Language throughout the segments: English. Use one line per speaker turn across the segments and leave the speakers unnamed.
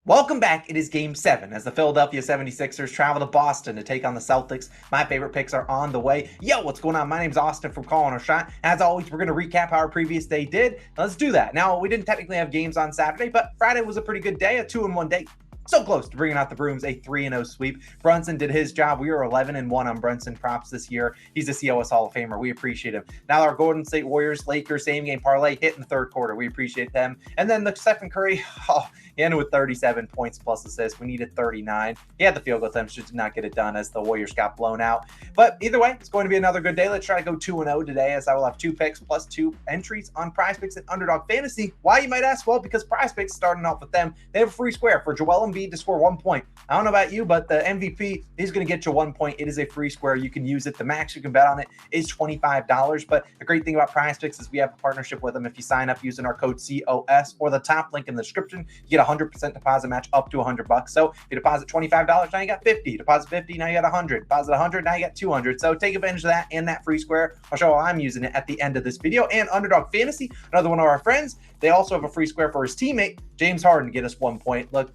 Welcome back. It is Game 7 as the Philadelphia 76ers travel to Boston to take on the Celtics. My favorite picks are on the way. Yo, what's going on? My name's Austin from Calling Our Shot. As always, we're going to recap how our previous day did. Let's do that. Now, we didn't technically have games on Saturday, but Friday was a pretty good day, a 2-1 day. So close to bringing out the brooms, a 3-0 sweep. Brunson did his job. We were 11-1 on Brunson props this year. He's a COS Hall of Famer. We appreciate him. Now our Golden State Warriors, Lakers, same game parlay hit in the third quarter. We appreciate them. And then the Stephen Curry, he ended with 37 points plus assists. We needed 39. He had the field goal attempts, just did not get it done as the Warriors got blown out. But either way, it's going to be another good day. Let's try to go 2-0 today, as I will have 2 picks plus 2 entries on PrizePicks and Underdog Fantasy. Why, you might ask? Well, because PrizePicks, starting off with them, they have a free square for Joel Embiid to score 1 point. I don't know about you, but the MVP is going to get you 1 point. It is a free square. You can use it. The max you can bet on it is $25. But the great thing about PrizePicks is we have a partnership with them. If you sign up using our code COS or the top link in the description, you get 100% deposit match up to $100. So if you deposit $25, now you got 50. Deposit 50, now you got 100. Deposit 100, now you got 200. So take advantage of that and that free square. I'll show how I'm using it at the end of this video. And Underdog Fantasy, another one of our friends, they also have a free square for his teammate, James Harden, to get us 1 point. Look,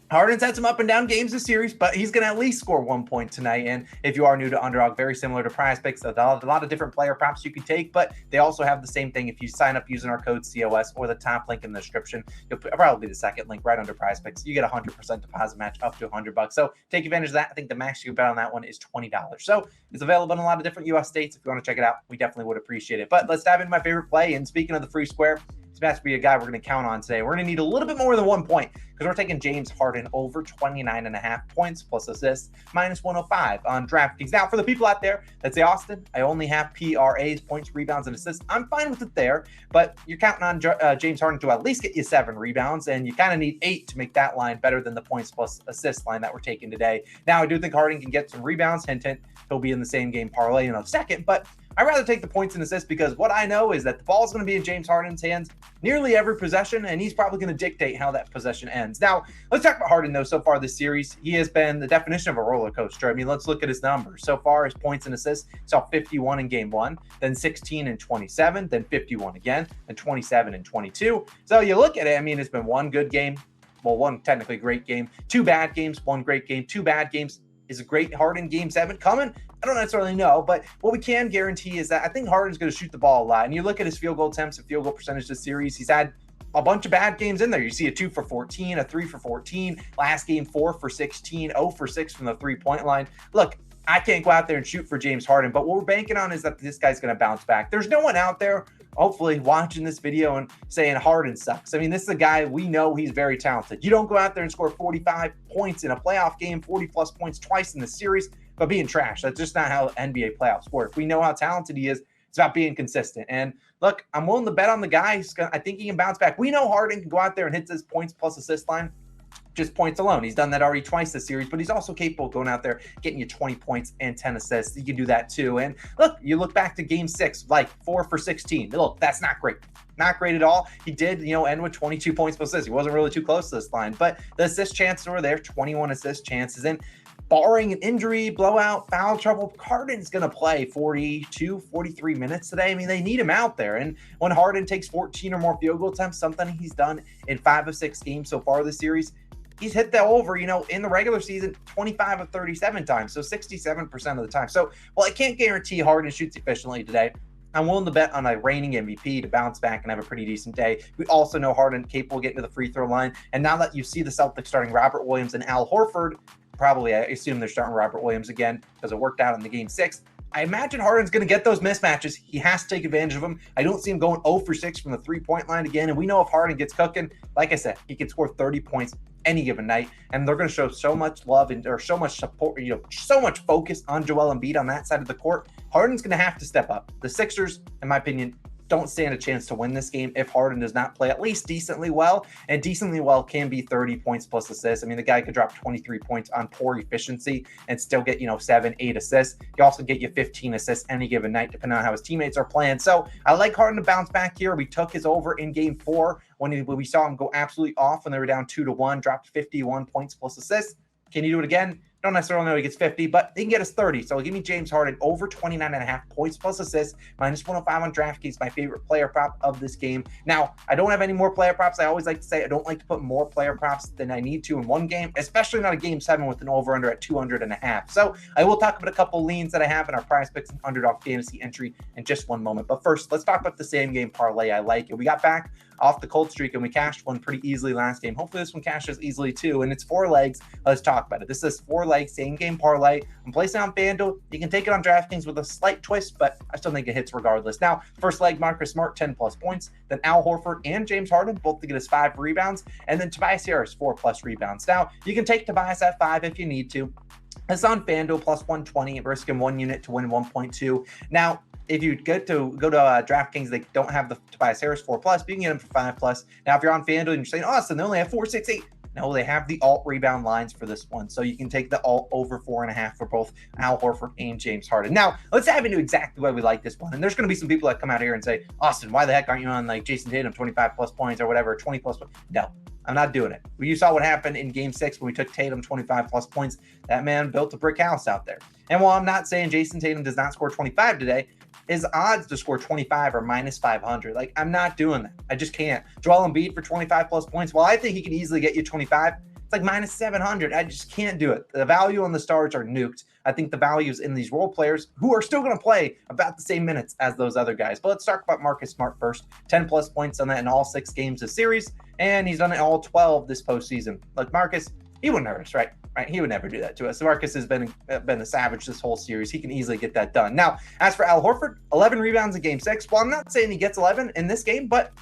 Harden's had some up and down games this series, but he's going to at least score 1 point tonight. And if you are new to Underdog, very similar to PrizePicks, a lot of different player props you can take, but they also have the same thing. If you sign up using our code COS or the top link in the description, you'll probably be the second link right under PrizePicks. You get 100% deposit match up to $100. So take advantage of that. I think the max you can bet on that one is $20. So it's available in a lot of different US states. If you want to check it out, we definitely would appreciate it. But let's dive into my favorite play. And speaking of the free square, has to be a guy we're going to count on today. We're going to need a little bit more than 1 point because we're taking James Harden over 29.5 points plus assists, minus 105 on DraftKings. Now, for the people out there that say, Austin, I only have PRAs, points, rebounds, and assists, I'm fine with it there, but you're counting on James Harden to at least get you 7 rebounds, and you kind of need 8 to make that line better than the points plus assist line that we're taking today. Now, I do think Harden can get some rebounds. Hint, hint, he'll be in the same game parlay in a second, but I'd rather take the points and assists because what I know is that the ball is going to be in James Harden's hands nearly every possession, and he's probably going to dictate how that possession ends. Now, let's talk about Harden, though. So far this series, he has been the definition of a roller coaster. I mean, let's look at his numbers. So far, his points and assists, saw 51 in game 1, then 16 and 27, then 51 again, then 27 and 22. So you look at it, I mean, it's been one good game, well, one technically great game, 2 bad games, 1 great game, 2 bad games. Is a great Harden game 7 coming? I don't necessarily know, but what we can guarantee is that I think Harden's going to shoot the ball a lot. And you look at his field goal attempts and field goal percentage this series, he's had a bunch of bad games in there. You see a 2 for 14, a 3 for 14, last game 4 for 16, 0 for 6 from the 3-point line. Look, I can't go out there and shoot for James Harden, but what we're banking on is that this guy's going to bounce back. There's no one out there, hopefully, watching this video and saying Harden sucks. I mean, this is a guy, we know he's very talented. You don't go out there and score 45 points in a playoff game, 40-plus points twice in the series, but being trash. That's just not how NBA playoffs work. We know how talented he is. It's about being consistent. And look, I'm willing to bet on the guy. I think he can bounce back. We know Harden can go out there and hit his points plus assist line. Just points alone. He's done that already twice this series, but he's also capable of going out there, getting you 20 points and 10 assists. You can do that too. And look, you look back to game 6, like 4 for 16. Look, that's not great. Not great at all. He did, end with 22 points plus assists. He wasn't really too close to this line, but the assist chances were there, 21 assist chances. And barring an injury, blowout, foul trouble, Harden's going to play 42, 43 minutes today. I mean, they need him out there. And when Harden takes 14 or more field goal attempts, something he's done in 5 of 6 games so far this series, he's hit that over, in the regular season, 25 of 37 times, so 67% of the time. So, while I can't guarantee Harden shoots efficiently today, I'm willing to bet on a reigning MVP to bounce back and have a pretty decent day. We also know Harden capable of getting to the free throw line. And now that you see the Celtics starting Robert Williams and Al Horford, probably I assume they're starting Robert Williams again because it worked out in the game 6. I imagine Harden's going to get those mismatches. He has to take advantage of them. I don't see him going 0 for 6 from the 3-point line again. And we know if Harden gets cooking, like I said, he can score 30 points any given night. And they're going to show so much love or so much support, so much focus on Joel Embiid on that side of the court. Harden's going to have to step up. The Sixers, in my opinion, don't stand a chance to win this game if Harden does not play at least decently well. And decently well can be 30 points plus assists. I mean, the guy could drop 23 points on poor efficiency and still get, 7, 8 assists. He also get you 15 assists any given night, depending on how his teammates are playing. So I like Harden to bounce back here. We took his over in game 4 when we saw him go absolutely off when they were down 2-1, dropped 51 points plus assists. Can you do it again? Don't necessarily know he gets 50, but he can get us 30. So give me James Harden over 29.5 points plus assists, minus 105 on DraftKings, my favorite player prop of this game. Now, I don't have any more player props. I always like to say I don't like to put more player props than I need to in one game, especially not a game 7 with an over-under at 200.5. So I will talk about a couple leans that I have in our PrizePicks and Underdog fantasy entry in just one moment. But first, let's talk about the same game parlay I like. And we got back off the cold streak and we cashed one pretty easily last game. Hopefully this one cashes easily too. And it's 4 legs. Let's talk about it. This is 4 legs, same game parlay. I'm placing it on FanDuel. You can take it on DraftKings with a slight twist, but I still think it hits regardless. Now, first leg, Marcus Smart, 10 plus points. Then Al Horford and James Harden, both to get us 5 rebounds. And then Tobias Harris, 4 plus rebounds. Now, you can take Tobias at 5 if you need to. It's on FanDuel plus 120, risking 1 unit to win 1.2. Now, if you go to DraftKings, they don't have the Tobias Harris 4 plus, but you can get him for 5 plus. Now, if you're on FanDuel and you're saying, Austin, they only have 4, 6, 8. No, they have the alt rebound lines for this one. So you can take the alt over 4.5 for both Al Horford and James Harden. Now, let's dive into exactly why we like this one. And there's going to be some people that come out here and say, Austin, why the heck aren't you on like Jason Tatum, 25 plus points or whatever, 20 plus points? No, I'm not doing it. You saw what happened in game 6 when we took Tatum 25 plus points. That man built a brick house out there. And while I'm not saying Jason Tatum does not score 25 today, his odds to score 25 are minus 500. Like, I'm not doing that. I just can't. Joel Embiid for 25 plus points. Well, I think he can easily get you 25. It's like minus 700. I just can't do it. The value on the stars are nuked. I think the value is in these role players who are still going to play about the same minutes as those other guys. But let's talk about Marcus Smart first. 10 plus points on that in all 6 games this series, and he's done it all 12 this postseason. Like Marcus, he wouldn't hurt us, right? He would never do that to us. Marcus has been a savage this whole series. He can easily get that done. Now, as for Al Horford, 11 rebounds in game 6. Well, I'm not saying he gets 11 in this game, but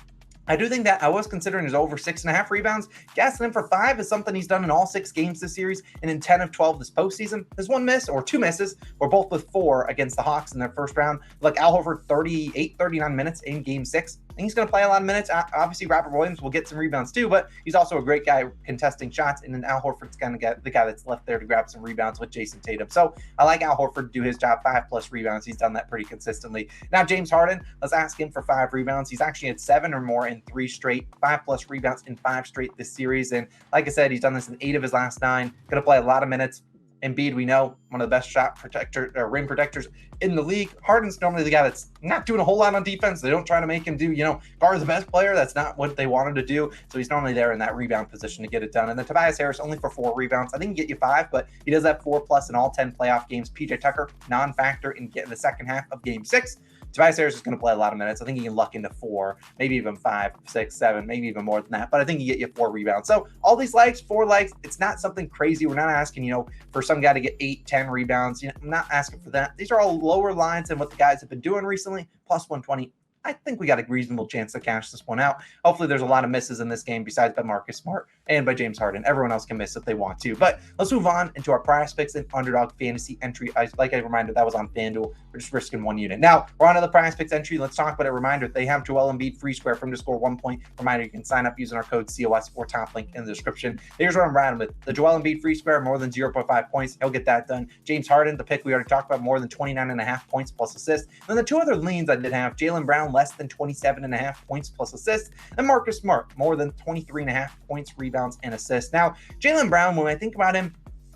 I do think that I was considering his over 6.5 rebounds. Gassing him for 5 is something he's done in all 6 games this series and in 10 of 12 this postseason. There's 1 miss or 2 misses. We're both with 4 against the Hawks in their first round. Look, Al Horford, 39 minutes in game 6. And he's going to play a lot of minutes. Obviously, Robert Williams will get some rebounds too, but he's also a great guy contesting shots. And then Al Horford's kind of the guy that's left there to grab some rebounds with Jason Tatum. So I like Al Horford to do his job, 5 plus rebounds. He's done that pretty consistently. Now, James Harden, let's ask him for 5 rebounds. He's actually had 7 or more in 3 straight, 5 plus rebounds in 5 straight this series. And like I said, he's done this in 8 of his last 9. Going to play a lot of minutes. Embiid, we know, one of the best rim protectors in the league. Harden's normally the guy that's not doing a whole lot on defense. They don't try to make him do, guard the best player. That's not what they want him to do. So he's normally there in that rebound position to get it done. And then Tobias Harris only for 4 rebounds. I think he can get you 5, but he does have 4 plus in all 10 playoff games. PJ Tucker, non-factor in the second half of game 6. Tobias Harris is going to play a lot of minutes. I think he can luck into 4, maybe even 5, 6, 7, maybe even more than that. But I think he get you 4 rebounds. So all these legs, 4 legs, it's not something crazy. We're not asking, for some guy to get 8, 10 rebounds. I'm not asking for that. These are all lower lines than what the guys have been doing recently. Plus 120. I think we got a reasonable chance to cash this one out. Hopefully there's a lot of misses in this game besides by Marcus Smart and by James Harden. Everyone else can miss if they want to. But let's move on into our PrizePicks and Underdog fantasy entry. Like I reminded, that was on FanDuel. We're just risking 1 unit. Now, we're on to the PrizePicks entry. Let's talk about a reminder. They have Joel Embiid free square for him to score 1 point. Reminder, you can sign up using our code COS or top link in the description. Here's what I'm riding with. The Joel Embiid free square, more than 0.5 points. He'll get that done. James Harden, the pick we already talked about, more than 29.5 points plus assists. Then the 2 other leans I did have, Jaylen Brown, less than 27.5 points plus assists, and Marcus Smart, more than 23.5 points, rebounds, and assists. Now, Jaylen Brown, when I think about him,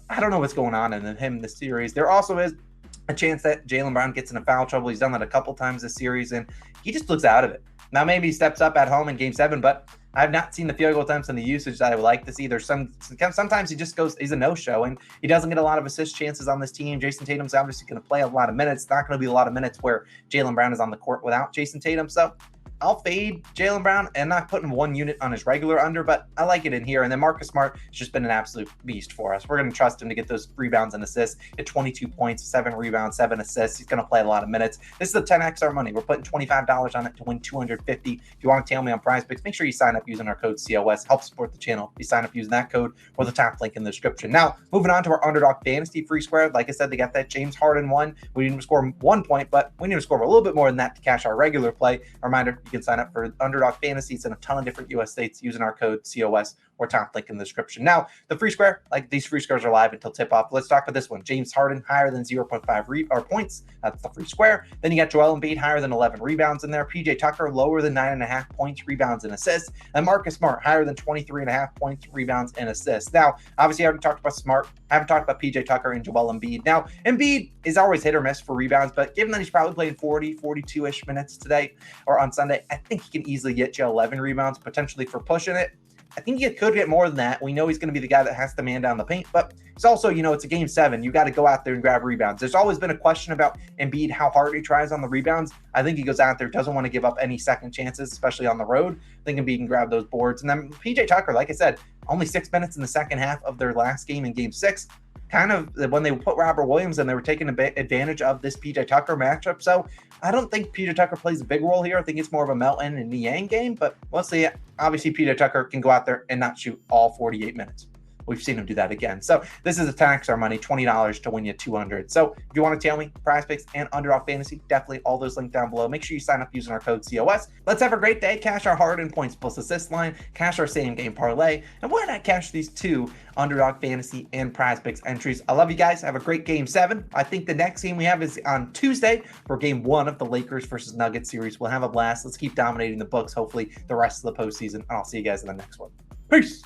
I don't know what's going on in him this series. There also is a chance that Jaylen Brown gets into foul trouble. He's done that a couple times this series, and he just looks out of it. Now, maybe he steps up at home in game 7, but I've not seen the field goal attempts and the usage that I would like to see. There's sometimes he just goes, he's a no-show, and he doesn't get a lot of assist chances on this team. Jason Tatum's obviously going to play a lot of minutes. It's not going to be a lot of minutes where Jaylen Brown is on the court without Jason Tatum. So I'll fade Jaylen Brown and not putting 1 unit on his regular under, but I like it in here. And then Marcus Smart has just been an absolute beast for us. We're going to trust him to get those rebounds and assists at 22 points, 7 rebounds, 7 assists. He's going to play a lot of minutes. This is a 10x our money. We're putting $25 on it to win $250. If you want to tail me on PrizePicks, make sure you sign up using our code COS. Help support the channel. You sign up using that code or the top link in the description. Now, moving on to our Underdog fantasy free square. Like I said, they got that James Harden one. We didn't score 1 point, but we need to score a little bit more than that to cash our regular play. A reminder, you can sign up for Underdog Fantasy. It's in a ton of different US states using our code COS or top link in the description. Now, the free square, like these free squares are live until tip-off. Let's talk about this one. James Harden, higher than 0.5 points. That's the free square. Then you got Joel Embiid, higher than 11 rebounds in there. PJ Tucker, lower than 9.5 points, rebounds, and assists. And Marcus Smart, higher than 23.5 points, rebounds, and assists. Now, obviously, I haven't talked about Smart. I haven't talked about PJ Tucker and Joel Embiid. Now, Embiid is always hit or miss for rebounds, but given that he's probably playing 40, 42-ish minutes today or on Sunday, I think he can easily get you 11 rebounds, potentially for pushing it. I think he could get more than that. We know he's going to be the guy that has to man down the paint, but it's also, it's a game 7. You got to go out there and grab rebounds. There's always been a question about Embiid, how hard he tries on the rebounds. I think he goes out there, doesn't want to give up any second chances, especially on the road. I think Embiid can grab those boards. And then PJ Tucker, like I said, only 6 minutes in the second half of their last game in game 6. Kind of when they put Robert Williams and they were taking advantage of this PJ Tucker matchup. So I don't think PJ Tucker plays a big role here. I think it's more of a Melton and Niang game, but we'll see. Obviously, PJ Tucker can go out there and not shoot all 48 minutes. We've seen him do that again. So this is a 10x money, $20 to win you $200. So if you want to tail me, PrizePicks and Underdog Fantasy, definitely all those linked down below. Make sure you sign up using our code COS. Let's have a great day. Cash our Harden points plus assist line, cash our same game parlay, and why not cash these 2 Underdog Fantasy and PrizePicks entries. I love you guys. Have a great game 7. I think the next game we have is on Tuesday for game 1 of the Lakers versus Nuggets series. We'll have a blast. Let's keep dominating the books, hopefully the rest of the postseason. And I'll see you guys in the next one. Peace.